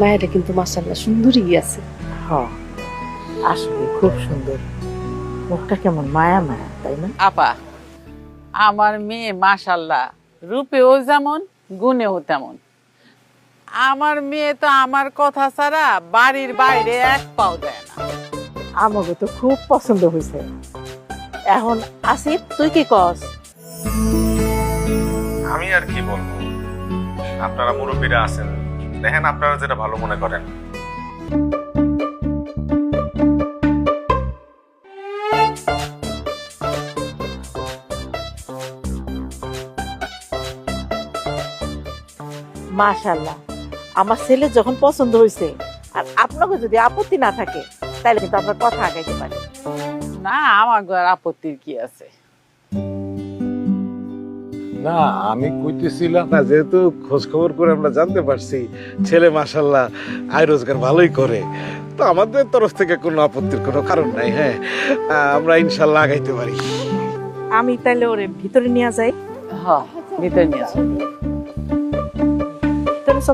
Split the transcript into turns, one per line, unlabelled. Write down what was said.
মায়েরা কিন্তু মাশাআল্লাহ সুন্দরই আছে।
হ, আসলে খুব সুন্দর। মুখটা কেমন মায়া মায়া, তাই না?
আপা, আমার মেয়ে মাশাল্লাহ রূপেও যেমন গুণেও তেমন। আমার মেয়ে তো আমার কথা ছাড়া বাড়ির বাইরে এক পাও দেয় না।
আমাকে তো খুব পছন্দ হয়েছে। এখন আসিফ, তুই কি কস?
আমি আর কি বলবো, আপনারা মুরব্বীরা আছেন, দেখেন আপনারা যেটা ভালো মনে করেন।
মাশাআল্লাহ, আমার ছেলে যখন পছন্দ হয়েছে আর আপনাকে যদি আপত্তি না থাকে তাহলে কিন্তু আপনার কথা আগাইতে পারে।
না, আমার ঘর আপত্তির কি আছে?
না, আমি কইতেছিলাম না, যেহেতু খোঁজ খবর করে আমরা জানতে পারছি ছেলে মাশাল্লাহ আয় রোজগার ভালোই করে, তো আমাদের তরফ থেকে কোনো আপত্তির কোনো কারণ নাই। হ্যাঁ, আমরা ইনশাল্লাহ আগাইতে পারি।
আমি তাইলে ওরে ভিতরে নিয়ে যাই।
হ, ভিতরে নিয়ে আসো।
তাহলে চল।